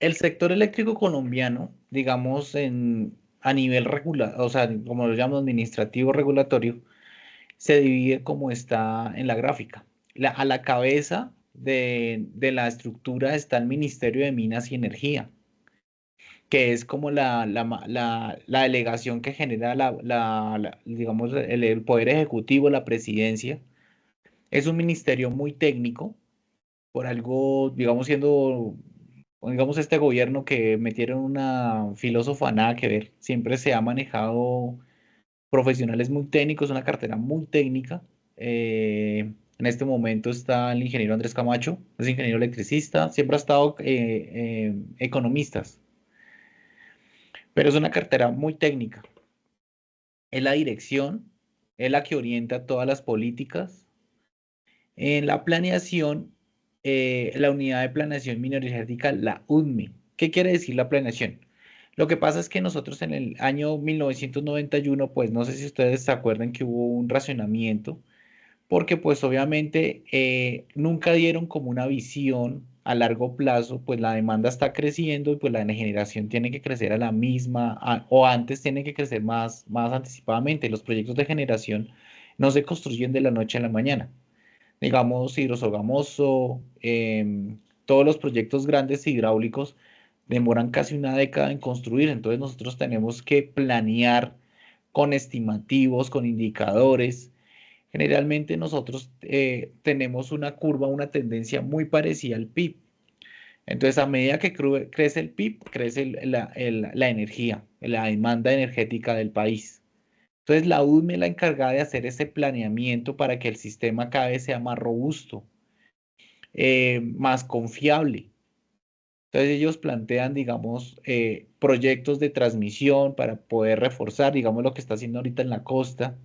El sector eléctrico colombiano, digamos, a nivel regular, o sea, como lo llamamos administrativo regulatorio, se divide como está en la gráfica. A la cabeza de la estructura está el Ministerio de Minas y Energía, que es como la delegación que genera digamos, el Poder Ejecutivo, la presidencia. Es un ministerio muy técnico, por algo, digamos, digamos, este gobierno que metieron una filósofa nada que ver, siempre se ha manejado profesionales muy técnicos, una cartera muy técnica. En este momento está el ingeniero Andrés Camacho, es ingeniero electricista, siempre ha estado economistas, pero es una cartera muy técnica. Es la dirección, es la que orienta todas las políticas. En la planeación, la unidad de planeación mineralógica, la UDME. ¿Qué quiere decir la planeación? Lo que pasa es que nosotros en el año 1991, pues no sé si ustedes se acuerdan que hubo un racionamiento, porque pues obviamente nunca dieron como una visión a largo plazo, pues la demanda está creciendo y pues la generación tiene que crecer a la misma, o antes tiene que crecer más anticipadamente. Los proyectos de generación no se construyen de la noche a la mañana, digamos, Hidrosogamoso, todos los proyectos grandes hidráulicos demoran casi una década en construir, entonces nosotros tenemos que planear con estimativos, con indicadores. Generalmente nosotros tenemos una curva, una tendencia muy parecida al PIB. Entonces, a medida que crece el PIB, crece la energía, la demanda energética del país. Entonces, la UDME es la encargada de hacer ese planeamiento para que el sistema cada vez sea más robusto, más confiable. Entonces, ellos plantean, digamos, proyectos de transmisión para poder reforzar, digamos, lo que está haciendo ahorita en la costa.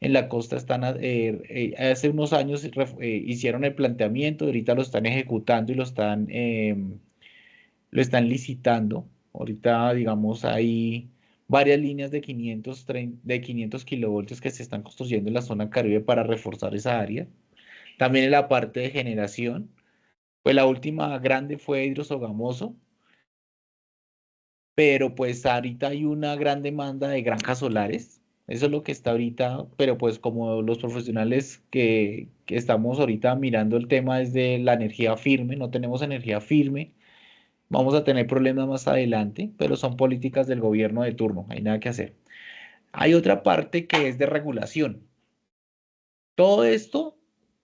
En la costa están, hace unos años hicieron el planteamiento, ahorita lo están ejecutando y lo están licitando. Ahorita, digamos, hay varias líneas de 500 kilovoltios que se están construyendo en la zona Caribe para reforzar esa área. También en la parte de generación, pues la última grande fue Hidrosogamoso, pero pues ahorita hay una gran demanda de granjas solares. Eso es lo que está ahorita, pero pues como los profesionales que estamos ahorita mirando el tema es de la energía firme, no tenemos energía firme. Vamos a tener problemas más adelante, pero son políticas del gobierno de turno, hay nada que hacer. Hay otra parte que es de regulación. Todo esto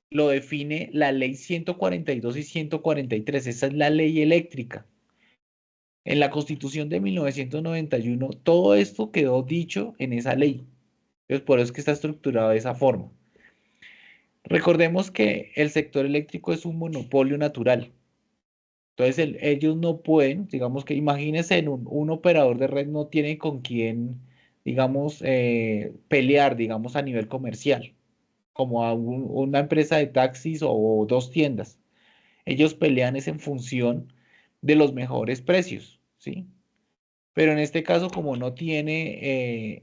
lo define la ley 142 y 143. Esa es la ley eléctrica. En la Constitución de 1991, todo esto quedó dicho en esa ley. Entonces, por eso es que está estructurado de esa forma. Recordemos que el sector eléctrico es un monopolio natural. Entonces, ellos no pueden, digamos que imagínense, un operador de red no tiene con quién, digamos, pelear, digamos, a nivel comercial, como a una empresa de taxis o dos tiendas. Ellos pelean es en función de los mejores precios, ¿sí? Pero en este caso, como no tiene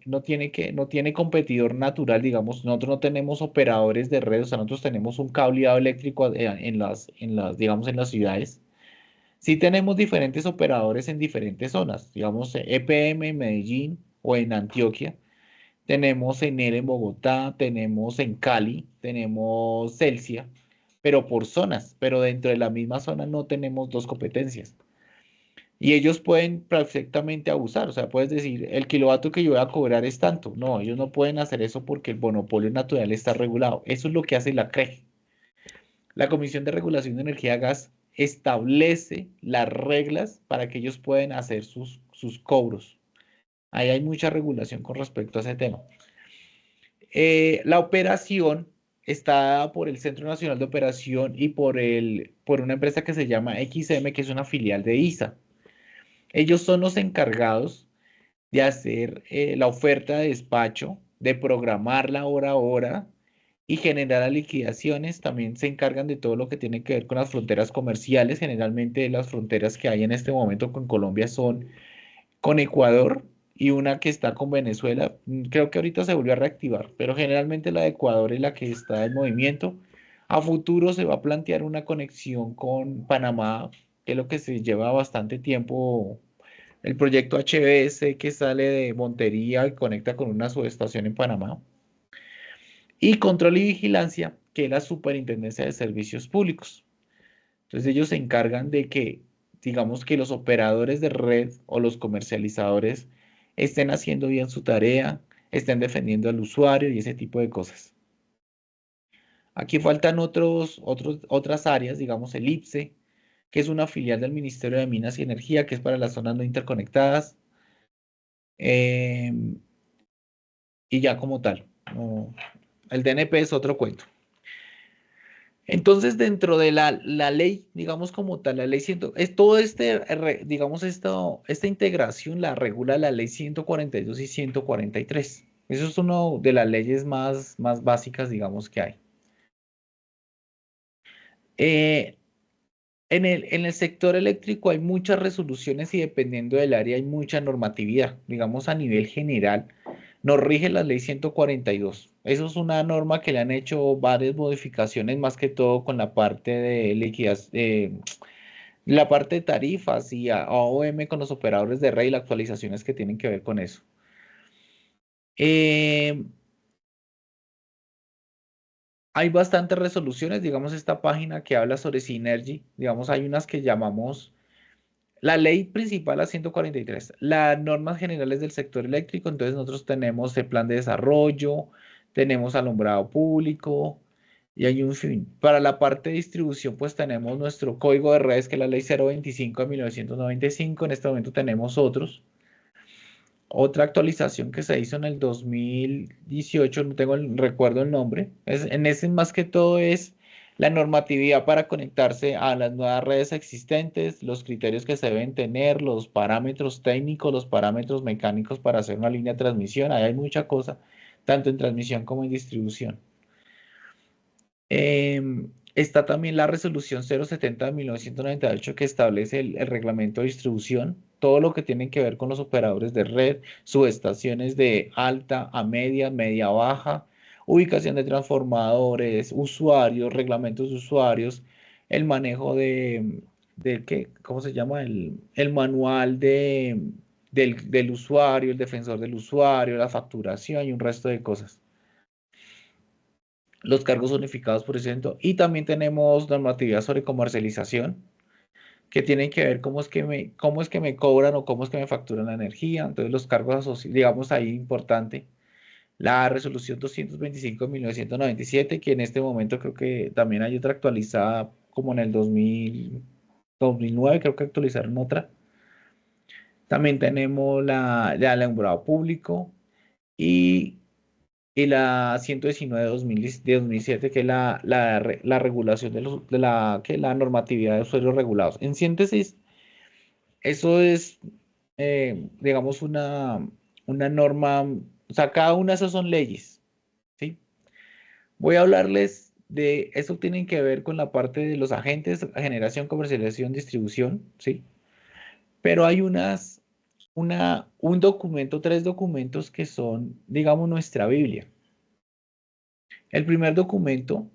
competidor natural, digamos, nosotros no tenemos operadores de red, o sea, nosotros tenemos un cableado eléctrico digamos, en las ciudades. Sí tenemos diferentes operadores en diferentes zonas, digamos, EPM en Medellín o en Antioquia, tenemos Enel en Bogotá, tenemos en Cali, tenemos Celsia, pero por zonas, pero dentro de la misma zona no tenemos dos competencias. Y ellos pueden perfectamente abusar, o sea, puedes decir, el kilovatio que yo voy a cobrar es tanto. No, ellos no pueden hacer eso porque el monopolio natural está regulado. Eso es lo que hace la CREG. La Comisión de Regulación de Energía y Gas establece las reglas para que ellos puedan hacer sus cobros. Ahí hay mucha regulación con respecto a ese tema. La operación está dada por el Centro Nacional de Operación y por una empresa que se llama XM, que es una filial de ISA. Ellos son los encargados de hacer la oferta de despacho, de programar la hora a hora y generar las liquidaciones. También se encargan de todo lo que tiene que ver con las fronteras comerciales. Generalmente las fronteras que hay en este momento con Colombia son con Ecuador y una que está con Venezuela. Creo que ahorita se volvió a reactivar, pero generalmente la de Ecuador es la que está en movimiento. A futuro se va a plantear una conexión con Panamá, que es lo que se lleva bastante tiempo. El proyecto HBS que sale de Montería y conecta con una subestación en Panamá. Y control y vigilancia, que es la Superintendencia de Servicios Públicos. Entonces ellos se encargan de que, digamos que los operadores de red o los comercializadores estén haciendo bien su tarea, estén defendiendo al usuario y ese tipo de cosas. Aquí faltan otras áreas, digamos el IPSE, que es una filial del Ministerio de Minas y Energía, que es para las zonas no interconectadas. Y ya como tal. El DNP es otro cuento. Entonces, dentro de la ley, digamos como tal, la ley 100, es todo digamos, esta integración la regula la ley 142 y 143. Eso es una de las leyes más básicas, digamos, que hay. Eh, en el sector eléctrico hay muchas resoluciones y dependiendo del área hay mucha normatividad. Digamos, a nivel general, nos rige la ley 142. Eso es una norma que le han hecho varias modificaciones, más que todo con la parte de liquidación, la parte de tarifas y AOM con los operadores de red y las actualizaciones que tienen que ver con eso. Eh, Hay bastantes resoluciones, digamos, esta página que habla sobre Synergy, digamos, hay unas que llamamos la ley principal a 143, las normas generales del sector eléctrico, entonces nosotros tenemos el plan de desarrollo, tenemos alumbrado público y hay un fin. Para la parte de distribución, pues tenemos nuestro código de redes, que es la ley 025 de 1995, en este momento tenemos otros. Otra actualización que se hizo en el 2018, no tengo recuerdo el nombre, en ese más que todo es la normatividad para conectarse a las nuevas redes existentes, los criterios que se deben tener, los parámetros técnicos, los parámetros mecánicos para hacer una línea de transmisión. Ahí hay mucha cosa, tanto en transmisión como en distribución. Está también la resolución 070 de 1998 que establece el reglamento de distribución, todo lo que tiene que ver con los operadores de red, subestaciones de alta a media, media baja, ubicación de transformadores, usuarios, reglamentos de usuarios, el manejo ¿qué? ¿Cómo se llama? El manual del usuario, el defensor del usuario, la facturación y un resto de cosas. Los cargos unificados por ciento y también tenemos normatividad sobre comercialización que tienen que ver cómo es que me cobran o cómo es que me facturan la energía. Entonces los cargos asociados, digamos ahí importante, la resolución 225 de 1997, que en este momento creo que también hay otra actualizada como en el 2009, creo que actualizaron otra. También tenemos la alumbrado público y la 119 de 2007, que es la regulación la normatividad de usuarios regulados. En síntesis, eso es, digamos, una norma, o sea, cada una de esas son leyes, ¿sí? Voy a hablarles de, eso tienen que ver con la parte de los agentes, generación, comercialización, distribución, ¿sí? Pero hay un documento, tres documentos que son, digamos, nuestra Biblia. El primer documento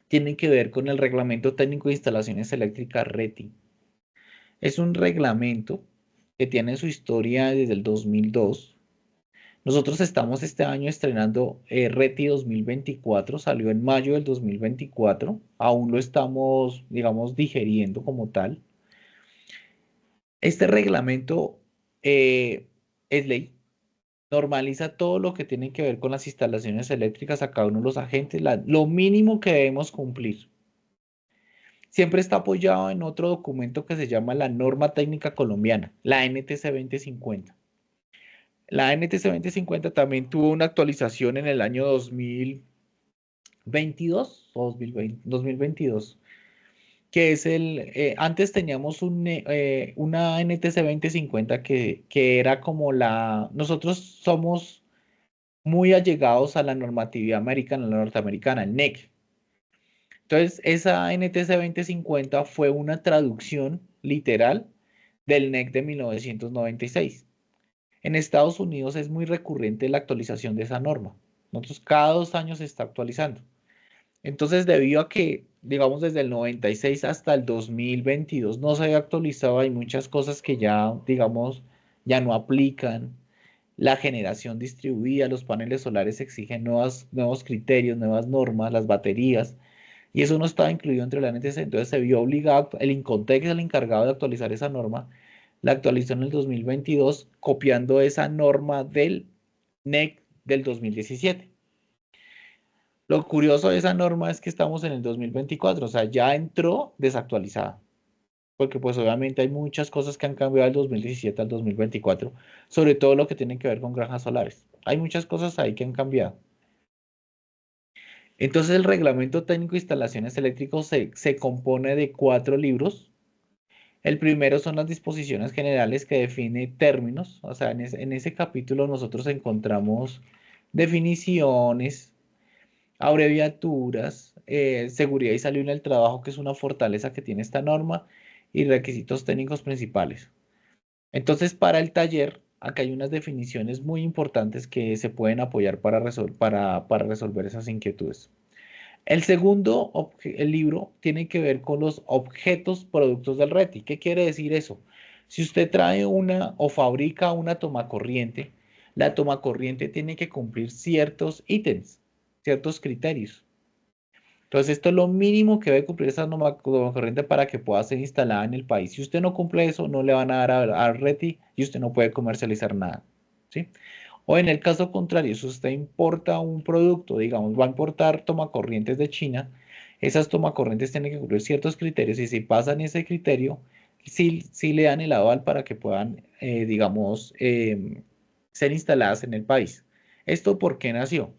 tiene que ver con el Reglamento Técnico de Instalaciones Eléctricas RETI. Es un reglamento que tiene su historia desde el 2002. Nosotros estamos este año estrenando RETI 2024, salió en mayo del 2024, aún lo estamos, digamos, digeriendo como tal. Este reglamento es ley, normaliza todo lo que tiene que ver con las instalaciones eléctricas a cada uno de los agentes, lo mínimo que debemos cumplir. Siempre está apoyado en otro documento que se llama la Norma Técnica Colombiana, la NTC 2050. La NTC 2050 también tuvo una actualización en el año 2022 o 2022, que es antes teníamos una NTC 2050 que era como nosotros somos muy allegados a la normatividad americana, la norteamericana, el NEC. Entonces, esa NTC 2050 fue una traducción literal del NEC de 1996. En Estados Unidos es muy recurrente la actualización de esa norma. Nosotros cada 2 años se está actualizando. Entonces, debido a que, digamos, desde el 96 hasta el 2022 no se había actualizado, hay muchas cosas que ya, digamos, ya no aplican. La generación distribuida, los paneles solares exigen nuevos criterios, nuevas normas, las baterías, y eso no estaba incluido entre la NTC, entonces se vio obligado, el Incontec es el encargado de actualizar esa norma, la actualizó en el 2022 copiando esa norma del NEC del 2017. Lo curioso de esa norma es que estamos en el 2024, o sea, ya entró desactualizada, porque pues obviamente hay muchas cosas que han cambiado del 2017 al 2024, sobre todo lo que tiene que ver con granjas solares. Hay muchas cosas ahí que han cambiado. Entonces el reglamento técnico de instalaciones eléctricas se compone de 4 libros. El primero son las disposiciones generales que define términos, o sea, en ese capítulo nosotros encontramos definiciones, abreviaturas, seguridad y salud en el trabajo, que es una fortaleza que tiene esta norma, y requisitos técnicos principales. Entonces, para el taller, acá hay unas definiciones muy importantes que se pueden apoyar para resolver esas inquietudes. El segundo, el libro, tiene que ver con los objetos productos del RETI. ¿Qué quiere decir eso? Si usted trae una o fabrica una tomacorriente, la tomacorriente tiene que cumplir ciertos ítems, ciertos criterios. Entonces, esto es lo mínimo que debe cumplir esa tomacorriente para que pueda ser instalada en el país. Si usted no cumple eso, no le van a dar a RETI y usted no puede comercializar nada. ¿Sí? O en el caso contrario, si usted importa un producto, digamos, va a importar tomacorrientes de China, esas tomacorrientes tienen que cumplir ciertos criterios y si pasan ese criterio, sí le dan el aval para que puedan, digamos, ser instaladas en el país. ¿Esto por qué nació?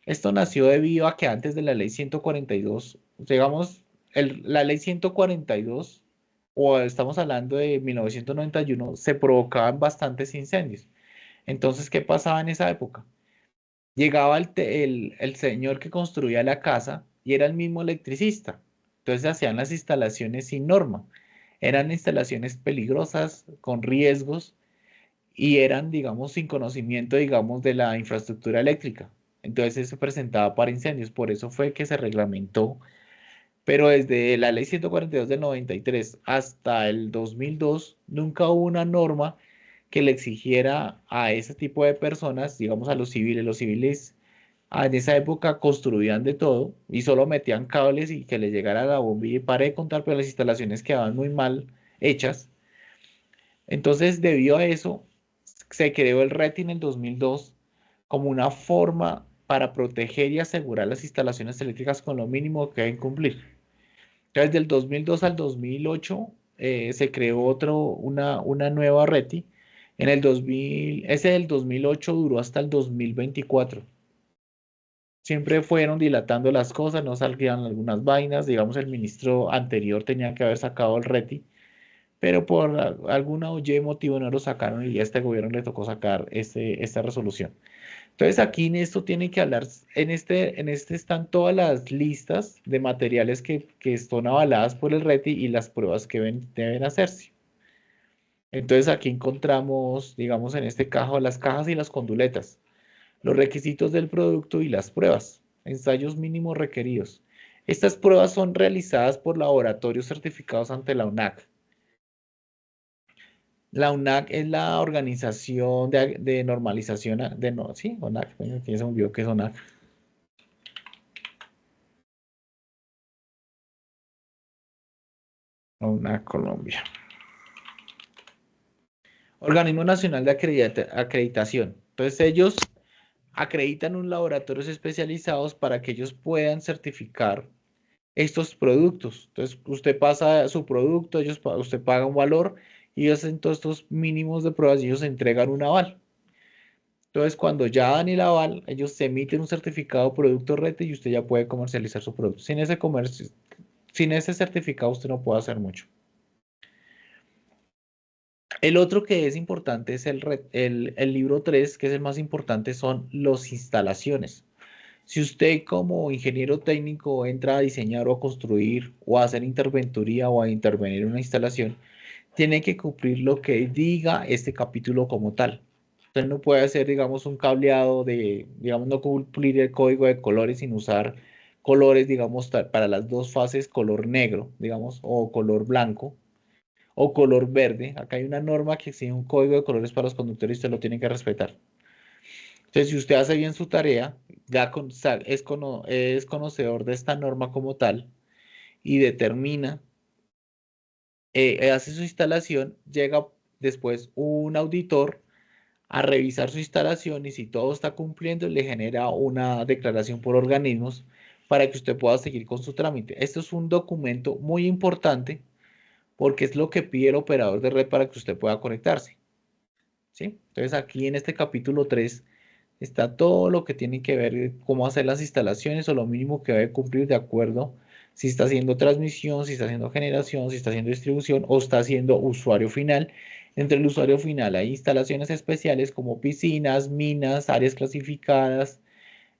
Esto nació debido a que antes de la ley 142, digamos, la ley 142, o estamos hablando de 1991, se provocaban bastantes incendios. Entonces, ¿qué pasaba en esa época? Llegaba el señor que construía la casa y era el mismo electricista. Entonces hacían las instalaciones sin norma. Eran instalaciones peligrosas, con riesgos y eran, digamos, sin conocimiento, digamos, de la infraestructura eléctrica. Entonces eso se presentaba para incendios. Por eso fue que se reglamentó. Pero desde la ley 142 del 93 hasta el 2002, nunca hubo una norma que le exigiera a ese tipo de personas, digamos a los civiles. Los civiles en esa época construían de todo y solo metían cables y que les llegara la bombilla y pare de contar, pero las instalaciones quedaban muy mal hechas. Entonces, debido a eso, se creó el RETI en el 2002 como una forma para proteger y asegurar las instalaciones eléctricas con lo mínimo que deben cumplir. Entonces, del 2002 al 2008 se creó una nueva RETI. Ese del 2008 duró hasta el 2024. Siempre fueron dilatando las cosas, no salían algunas vainas. Digamos, el ministro anterior tenía que haber sacado el RETI, pero por alguna o Y motivo no lo sacaron y a este gobierno le tocó sacar esta resolución. Entonces aquí en esto tiene que hablar, en este están todas las listas de materiales que son avaladas por el RETI y las pruebas que deben hacerse. Entonces aquí encontramos, digamos, en este caso, las cajas y las conduletas, los requisitos del producto y las pruebas, ensayos mínimos requeridos. Estas pruebas son realizadas por laboratorios certificados ante la UNAC. La UNAC es la organización de normalización, sí, UNAC, que se me olvidó que es UNAC. UNAC Colombia. Organismo Nacional de Acreditación. Entonces ellos acreditan unos laboratorios especializados para que ellos puedan certificar estos productos. Entonces usted pasa su producto, usted paga un valor y ellos hacen todos estos mínimos de pruebas y ellos entregan un aval. Entonces cuando ya dan el aval, ellos se emiten un certificado producto RETE y usted ya puede comercializar su producto. Sin ese certificado usted no puede hacer mucho. El otro que es importante es el libro 3, que es el más importante, son las instalaciones. Si usted como ingeniero técnico entra a diseñar o a construir o a hacer interventoría o a intervenir en una instalación, tiene que cumplir lo que diga este capítulo como tal. Usted no puede hacer, digamos, un cableado digamos, no cumplir el código de colores sin usar colores, digamos, para las dos fases, color negro, digamos, o color blanco, o color verde. Acá hay una norma que exige un código de colores para los conductores y usted lo tiene que respetar. Entonces, si usted hace bien su tarea, ya es conocedor de esta norma como tal y determina, hace su instalación, llega después un auditor a revisar su instalación y si todo está cumpliendo, le genera una declaración por organismos para que usted pueda seguir con su trámite. Esto es un documento muy importante porque es lo que pide el operador de red para que usted pueda conectarse. ¿Sí? Entonces aquí en este capítulo 3 está todo lo que tiene que ver cómo hacer las instalaciones o lo mínimo que debe cumplir de acuerdo si está haciendo transmisión, si está haciendo generación, si está haciendo distribución o está haciendo usuario final. Entre el usuario final hay instalaciones especiales como piscinas, minas, áreas clasificadas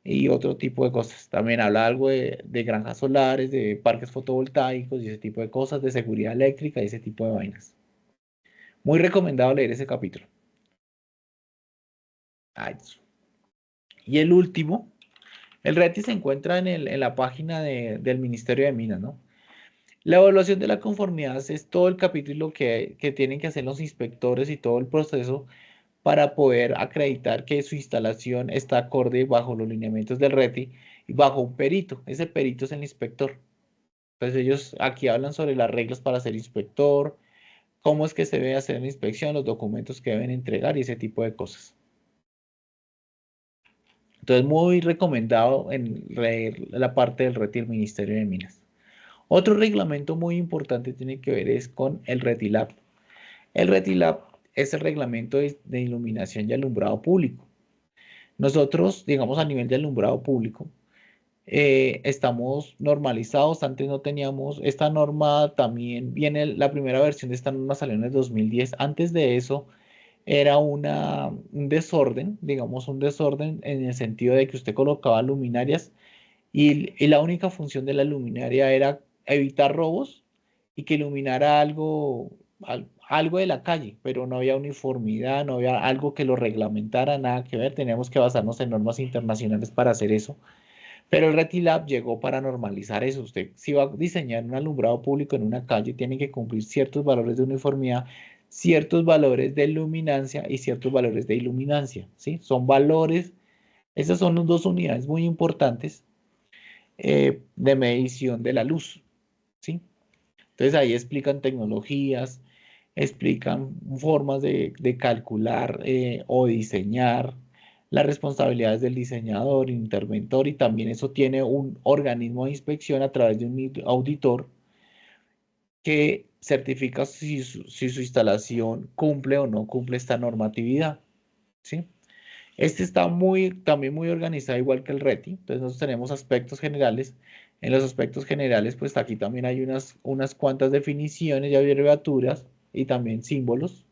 y otro tipo de cosas. También habla algo de granjas solares, de parques fotovoltaicos y ese tipo de cosas, de seguridad eléctrica y ese tipo de vainas. Muy recomendado leer ese capítulo. Ay, y el último, el RETI se encuentra en la página del Ministerio de Minas, ¿no? La evaluación de la conformidad es todo el capítulo que tienen que hacer los inspectores y todo el proceso para poder acreditar que su instalación está acorde bajo los lineamientos del RETI y bajo un perito. Ese perito es el inspector. Entonces ellos aquí hablan sobre las reglas para ser inspector, cómo es que se debe hacer la inspección, los documentos que deben entregar y ese tipo de cosas. Entonces, muy recomendado en leer la parte del RETI del Ministerio de Minas. Otro reglamento muy importante tiene que ver es con el RETILAB. El RETILAB es el reglamento de iluminación y alumbrado público. Nosotros, digamos, a nivel de alumbrado público, estamos normalizados. Antes no teníamos esta norma, también viene la primera versión de esta norma salió en el 2010. Antes de eso, era un desorden, digamos, un desorden en el sentido de que usted colocaba luminarias y la única función de la luminaria era evitar robos y que iluminara algo de la calle, pero no había uniformidad, no había algo que lo reglamentara, nada que ver, teníamos que basarnos en normas internacionales para hacer eso. Pero el RETILAB llegó para normalizar eso. Usted, si va a diseñar un alumbrado público en una calle, tiene que cumplir ciertos valores de uniformidad, ciertos valores de luminancia y ciertos valores de iluminancia, ¿sí? Son valores, esas son las dos unidades muy importantes de medición de la luz, ¿sí? Entonces ahí explican tecnologías, explican formas de calcular o diseñar las responsabilidades del diseñador, interventor y también eso tiene un organismo de inspección a través de un auditor que certifica si su instalación cumple o no cumple esta normatividad, ¿sí? Este está también muy organizado igual que el RETI. Entonces nosotros tenemos aspectos generales. En los aspectos generales, pues aquí también hay unas cuantas definiciones y abreviaturas y también símbolos.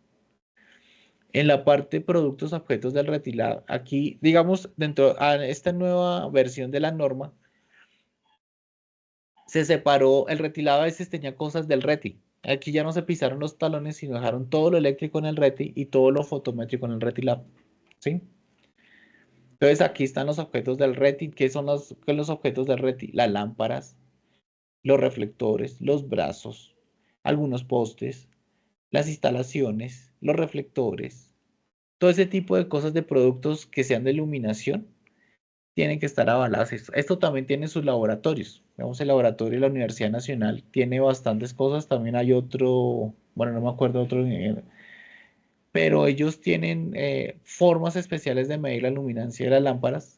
En la parte productos objetos del retilado, aquí, digamos, dentro de esta nueva versión de la norma, se separó, el retilado a veces tenía cosas del reti. Aquí ya no se pisaron los talones, sino dejaron todo lo eléctrico en el reti y todo lo fotométrico en el retilado. ¿Sí? Entonces aquí están los objetos del RETI. ¿Qué son los objetos del RETI? Las lámparas, los reflectores, los brazos, algunos postes, las instalaciones, los reflectores, todo ese tipo de cosas de productos que sean de iluminación tienen que estar avaladas. Esto también tiene sus laboratorios. Vemos el laboratorio de la Universidad Nacional, tiene bastantes cosas. También hay otro, bueno, no me acuerdo otro, pero ellos tienen formas especiales de medir la luminancia de las lámparas.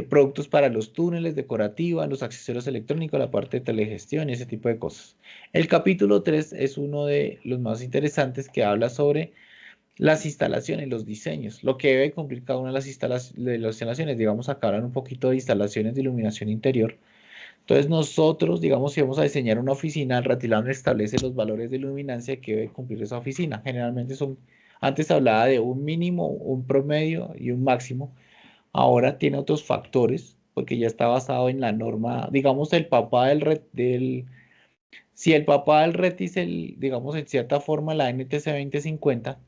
Productos para los túneles, decorativa, los accesorios electrónicos, la parte de telegestión y ese tipo de cosas. El capítulo 3 es uno de los más interesantes que habla sobre las instalaciones, los diseños, lo que debe cumplir cada una de las instalaciones. Digamos, acá hablan un poquito de instalaciones de iluminación interior. Entonces nosotros, digamos, si vamos a diseñar una oficina, el Ratilán establece los valores de iluminancia que debe cumplir esa oficina. Generalmente antes hablaba de un mínimo, un promedio y un máximo. Ahora tiene otros factores, porque ya está basado en la norma, digamos, el papá si el papá del RET es digamos, en cierta forma la NTC 2050,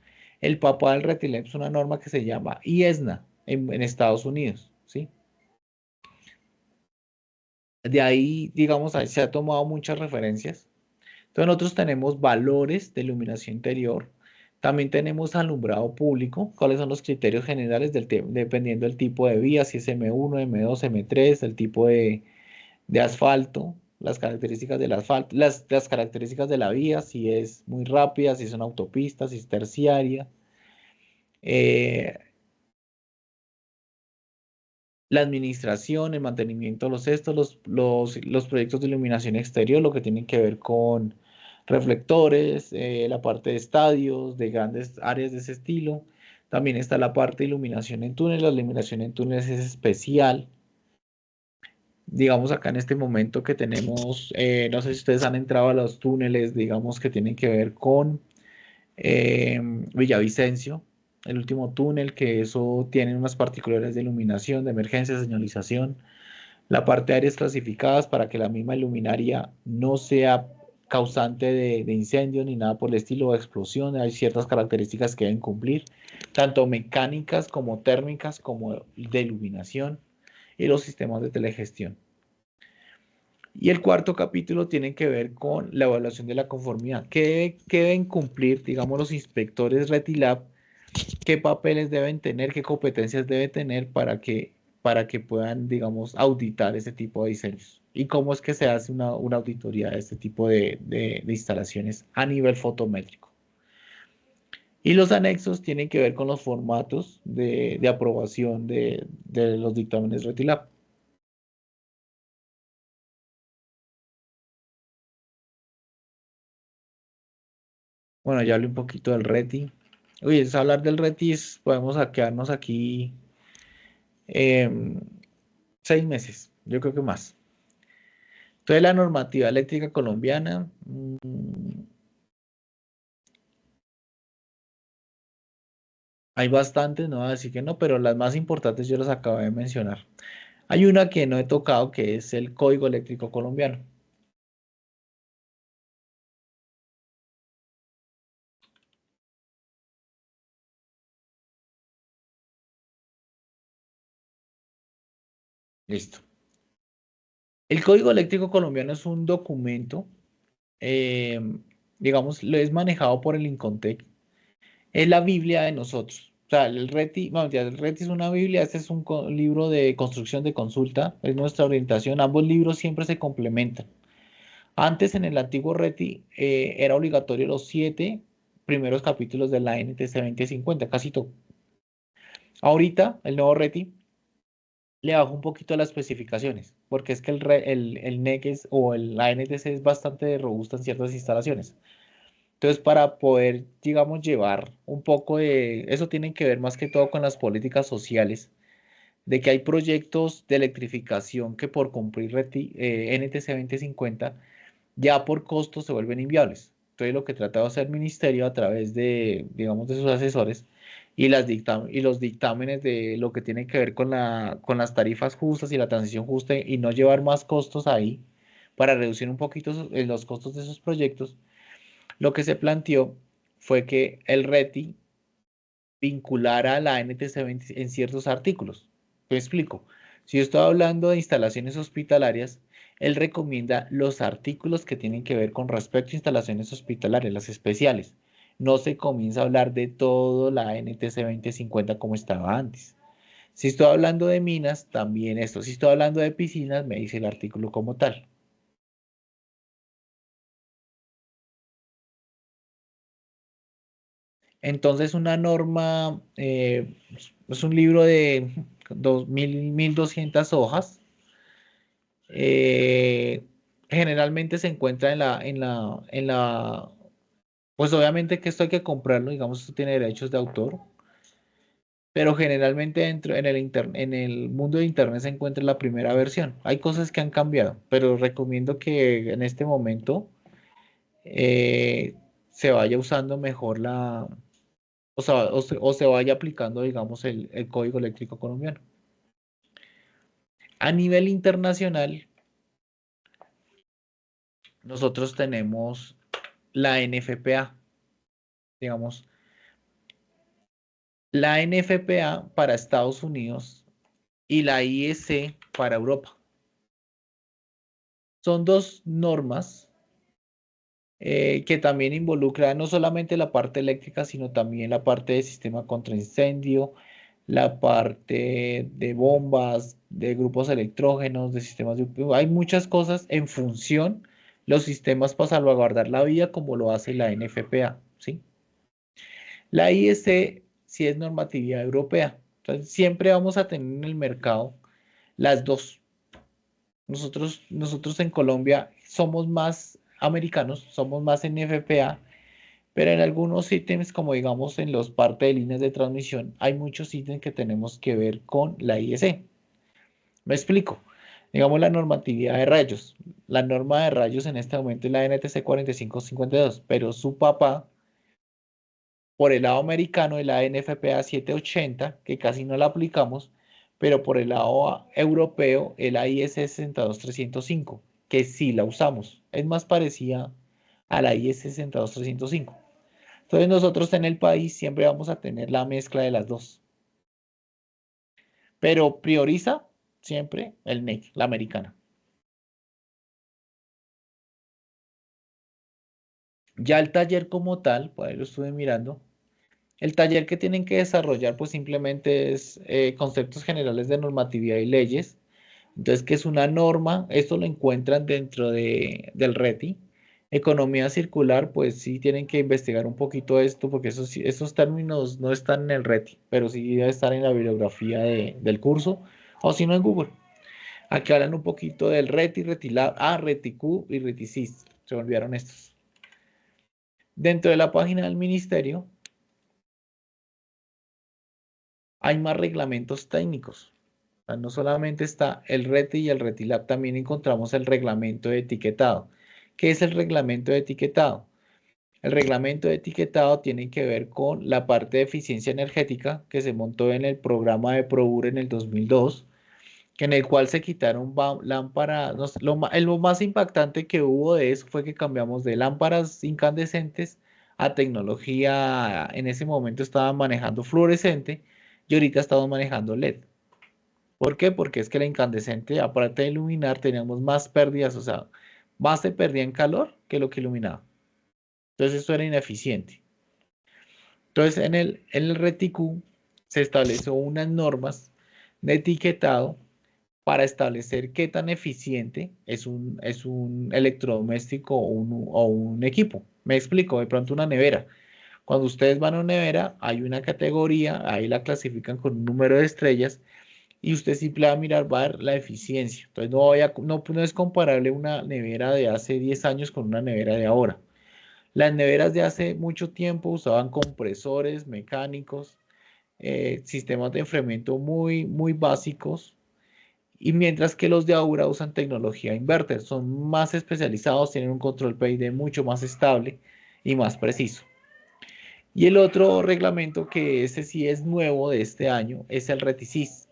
El papá del Retilep es una norma que se llama IESNA en Estados Unidos, ¿sí? De ahí, digamos, ahí se ha tomado muchas referencias. Entonces nosotros tenemos valores de iluminación interior. También tenemos alumbrado público, cuáles son los criterios generales dependiendo del tipo de vía, si es M1, M2, M3, el tipo de asfalto, las características del asfalto, las características de la vía, si es muy rápida, si es una autopista, si es terciaria. eh, la administración, el mantenimiento de los estos, los proyectos de iluminación exterior, lo que tienen que ver con reflectores, la parte de estadios, de grandes áreas de ese estilo. También está la parte de iluminación en túneles. La iluminación en túneles es especial. Digamos acá en este momento que tenemos, no sé si ustedes han entrado a los túneles, digamos que tienen que ver con Villavicencio, el último túnel, que eso tiene unas particularidades de iluminación, de emergencia, señalización. La parte de áreas clasificadas para que la misma luminaria no sea causante de incendio ni nada por el estilo de explosión. Hay ciertas características que deben cumplir, tanto mecánicas como térmicas como de iluminación y los sistemas de telegestión. Y el cuarto capítulo tiene que ver con la evaluación de la conformidad. ¿Qué deben cumplir, digamos, los inspectores Retilab? ¿Qué papeles deben tener? ¿Qué competencias deben tener para que puedan, digamos, auditar ese tipo de diseños? ¿Y cómo es que se hace una auditoría de este tipo de instalaciones a nivel fotométrico? Y los anexos tienen que ver con los formatos de aprobación de los dictámenes Retilab. Bueno, ya hablé un poquito del RETI. Oye, es hablar del RETI, podemos quedarnos aquí em, 6 meses, yo creo que más. Entonces, la normativa eléctrica colombiana, hay bastantes, no voy a decir que no, pero las más importantes yo las acabo de mencionar. Hay una que no he tocado, que es el Código Eléctrico Colombiano. Listo. El Código Eléctrico Colombiano es un documento, eh, digamos, lo es manejado por el Incontec. Es la Biblia de nosotros. O sea, el RETI, vamos, ya el RETI es una Biblia, este es un libro de construcción de consulta, es nuestra orientación. Ambos libros siempre se complementan. Antes, en el antiguo RETI, era obligatorio los 7 primeros capítulos de la NTC 2050, casi todo. Ahorita, el nuevo RETI le bajó un poquito las especificaciones, porque es que el NEC la NTC es bastante robusta en ciertas instalaciones. Entonces, para poder, digamos, llevar un poco de, eso tiene que ver más que todo con las políticas sociales, de que hay proyectos de electrificación que por cumplir NTC 2050 ya por costo se vuelven inviables. Entonces, lo que trata de hacer el ministerio a través de, digamos, de sus asesores y los dictámenes de lo que tiene que ver con las tarifas justas y la transición justa y no llevar más costos ahí para reducir un poquito los costos de esos proyectos, lo que se planteó fue que el RETI vinculara a la NTC 20 en ciertos artículos. Te explico. Si yo estoy hablando de instalaciones hospitalarias, él recomienda los artículos que tienen que ver con respecto a instalaciones hospitalarias, las especiales. No se comienza a hablar de todo la NTC 2050 como estaba antes. Si estoy hablando de minas, también esto. Si estoy hablando de piscinas, me dice el artículo como tal. Entonces, una norma es un libro de 1200 hojas. eh, Generalmente se encuentra pues obviamente que esto hay que comprarlo, digamos, esto tiene derechos de autor, pero generalmente dentro, en el mundo de Internet se encuentra la primera versión. Hay cosas que han cambiado, pero recomiendo que en este momento eh, se vaya usando mejor o se vaya aplicando, digamos, el código eléctrico colombiano. A nivel internacional, nosotros tenemos la NFPA, digamos. la NFPA para Estados Unidos y la IEC para Europa. Son dos normas que también involucran no solamente la parte eléctrica, sino también la parte de sistema contra incendio, la parte de bombas, de grupos electrógenos, de sistemas de... Hay muchas cosas en función los sistemas para salvaguardar la vida como lo hace la NFPA, ¿sí? La IEC sí es normatividad europea. Entonces, siempre vamos a tener en el mercado las dos. Nosotros en Colombia somos más americanos, somos más NFPA, pero en algunos ítems, como digamos en los partes de líneas de transmisión, hay muchos ítems que tenemos que ver con la IEC. Me explico. Digamos la normatividad de rayos. La norma de rayos en este momento es la NTC 4552, pero su papá, por el lado americano, es la NFPA 780, que casi no la aplicamos, pero por el lado europeo, el IS 62305, que sí la usamos. Es más parecida a la IS 62305. Entonces nosotros en el país siempre vamos a tener la mezcla de las dos, pero prioriza siempre el NEC, la americana. Ya el taller como tal, por ahí lo estuve mirando, el taller que tienen que desarrollar pues simplemente es conceptos generales de normatividad y leyes. Entonces, ¿qué es una norma? Esto lo encuentran dentro del RETI. Economía circular, pues sí tienen que investigar un poquito esto porque esos términos no están en el RETI, pero sí debe estar en la bibliografía del curso o si no en Google. Aquí hablan un poquito del RETI, RETILAB, RETIQ y RETICIS. Se me olvidaron estos. Dentro de la página del ministerio hay más reglamentos técnicos. O sea, no solamente está el RETI y el RETILAB, también encontramos el reglamento de etiquetado. ¿Qué es el reglamento de etiquetado? El reglamento de etiquetado tiene que ver con la parte de eficiencia energética que se montó en el programa de PROUR en el 2002, que en el cual se quitaron lámparas. Lo más impactante que hubo de eso fue que cambiamos de lámparas incandescentes a tecnología. En ese momento estaban manejando fluorescente y ahorita estamos manejando LED. ¿Por qué? Porque es que la incandescente, aparte de iluminar, teníamos más pérdidas, o sea, más se perdía en calor que lo que iluminaba. Entonces, eso era ineficiente. Entonces, en el RETICU se estableció unas normas de etiquetado para establecer qué tan eficiente es un electrodoméstico o un equipo. Me explico, de pronto una nevera. Cuando ustedes van a una nevera, hay una categoría, ahí la clasifican con un número de estrellas y usted simple va a mirar, va a ver la eficiencia. Entonces no es comparable una nevera de hace 10 años con una nevera de ahora. Las neveras de hace mucho tiempo usaban compresores mecánicos, sistemas de enfriamiento muy, muy básicos, y mientras que los de ahora usan tecnología inverter, son más especializados, tienen un control PID mucho más estable y más preciso. Y el otro reglamento que ese sí es nuevo de este año es el RETICIS.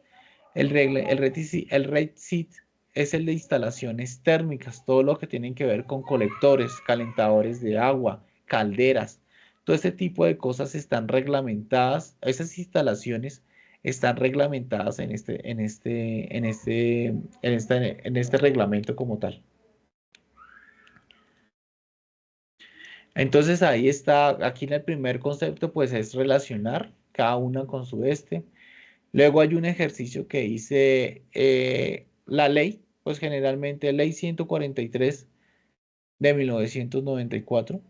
El RETCIT es el de instalaciones térmicas, todo lo que tienen que ver con colectores, calentadores de agua, calderas. Todo este tipo de cosas están reglamentadas, esas instalaciones están reglamentadas en este reglamento como tal. Entonces ahí está, aquí en el primer concepto, pues es relacionar cada una con su este. Luego hay un ejercicio que dice la ley, pues generalmente ley 143 de 1994.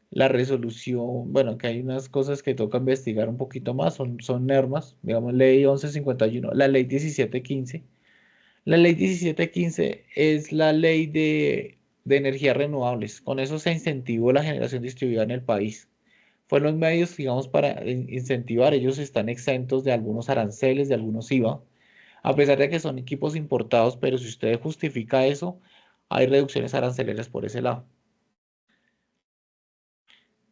La resolución, bueno, que hay unas cosas que toca investigar un poquito más, son normas, digamos ley 1151, la ley 1715. La ley 1715 es la ley de energías renovables. Con eso se incentivó la generación distribuida en el país. Fueron los medios, digamos, para incentivar. Ellos están exentos de algunos aranceles, de algunos IVA, a pesar de que son equipos importados, pero si usted justifica eso, hay reducciones arancelarias por ese lado.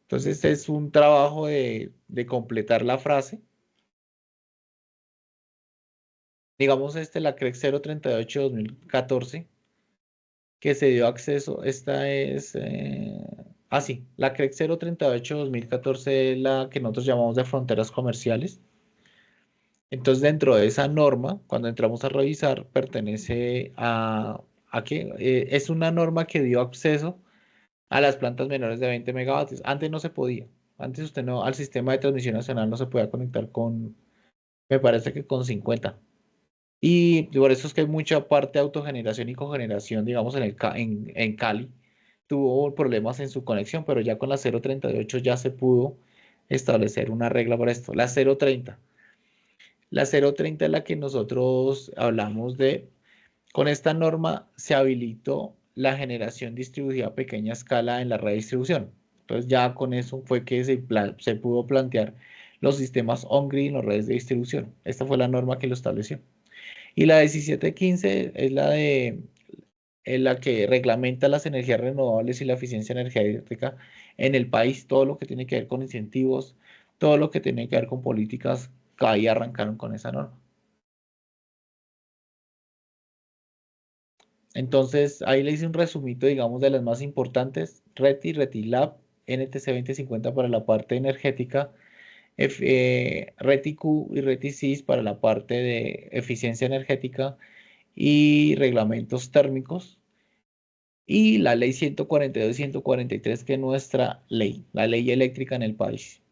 Entonces es un trabajo de completar la frase. Digamos, la CREC 038-2014, que se dio acceso, esta es Ah, sí, la CREC 038-2014 es la que nosotros llamamos de fronteras comerciales. Entonces, dentro de esa norma, cuando entramos a revisar, pertenece ¿a qué? Es una norma que dio acceso a las plantas menores de 20 megavatios. Antes no se podía. Antes usted no, al sistema de transmisión nacional no se podía conectar con, me parece que con 50. Y por eso es que hay mucha parte de autogeneración y cogeneración, digamos, en Cali. Tuvo problemas en su conexión, pero ya con la 038 ya se pudo establecer una regla para esto. La 030 es la que nosotros hablamos de. Con esta norma se habilitó la generación distribuida a pequeña escala en la red de distribución. Entonces ya con eso fue que se pudo plantear los sistemas on-grid en las redes de distribución. Esta fue la norma que lo estableció. Y la 1715 es la que reglamenta las energías renovables y la eficiencia energética en el país, todo lo que tiene que ver con incentivos, todo lo que tiene que ver con políticas, que ahí arrancaron con esa norma. Entonces, ahí le hice un resumito, digamos, de las más importantes, RETI, RETILAB, NTC 2050 para la parte energética, RETIQ y RETISIS para la parte de eficiencia energética y reglamentos térmicos, y la ley 142 y 143, que es nuestra ley, la ley eléctrica en el país.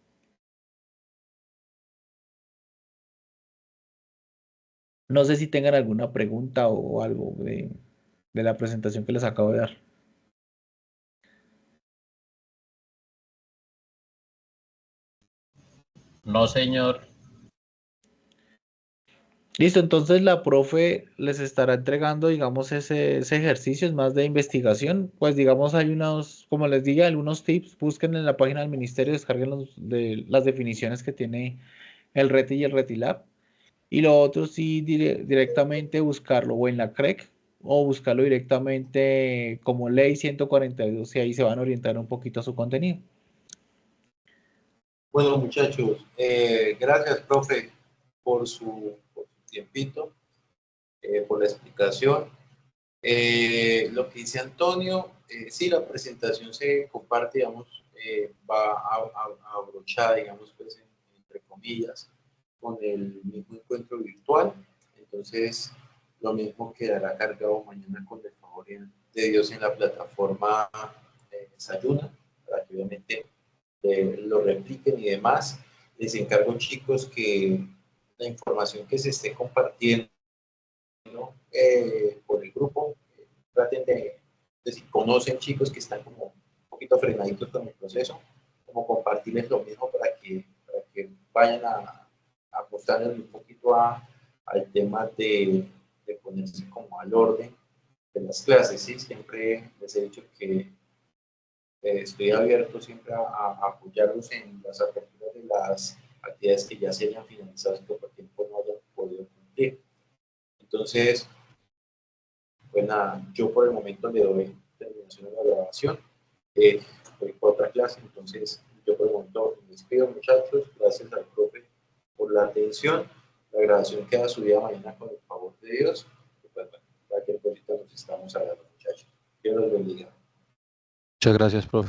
No sé si tengan alguna pregunta o algo de la presentación que les acabo de dar. No, señor. Listo, entonces la profe les estará entregando, digamos, ese ejercicio, es más de investigación. Pues, digamos, hay unos, como les diga, algunos tips, busquen en la página del ministerio, descarguen las definiciones que tiene el RETI y el RETILAB. Y lo otro sí, directamente buscarlo o en la CREC o buscarlo directamente como ley 142 y ahí se van a orientar un poquito a su contenido. Bueno, muchachos, gracias, profe, por su tiempito, por la explicación. Lo que dice Antonio, sí, la presentación se comparte, digamos, va abrochada, digamos, pues, entre comillas, con el mismo encuentro virtual. Entonces, lo mismo quedará cargado mañana con el favor de Dios en la plataforma Sayuna, para que obviamente lo repliquen y demás. Les encargo, chicos, que la información que se esté compartiendo, ¿no? Por el grupo, traten de si conocen chicos que están como un poquito frenaditos con el proceso, como compartirles lo mismo para que vayan a apostarles un poquito al tema de ponerse como al orden de las clases, ¿sí? Siempre les he dicho que estoy abierto siempre a apoyarlos en las aperturas de las actividades que ya se hayan finalizado y que por tiempo no hayan podido cumplir. Entonces, pues nada, yo por el momento le doy terminación a la grabación. Voy por otra clase, entonces yo por el momento me despido, muchachos. Gracias al profe por la atención. La grabación queda subida mañana con el favor de Dios. Y pues bueno, cualquier cosita nos estamos hablando, muchachos. Dios los bendiga. Muchas gracias, profe.